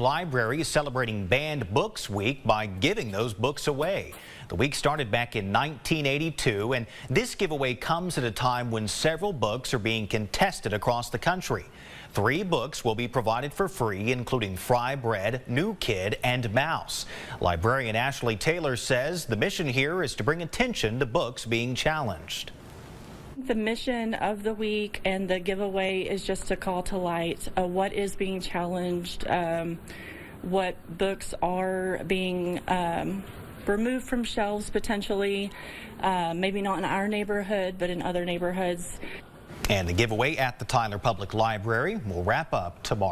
Library is celebrating Banned Books Week by giving those books away. The week started back in 1982, and this giveaway comes at a time when several books are being contested across the country. 3 books will be provided for free, including Fry Bread, New Kid, and Mouse. Librarian Ashley Taylor says the mission here is to bring attention to books being challenged. The mission of the week and the giveaway is just to call to light what is being challenged, what books are being removed from shelves potentially, maybe not in our neighborhood, but in other neighborhoods. And the giveaway at the Tyler Public Library will wrap up tomorrow.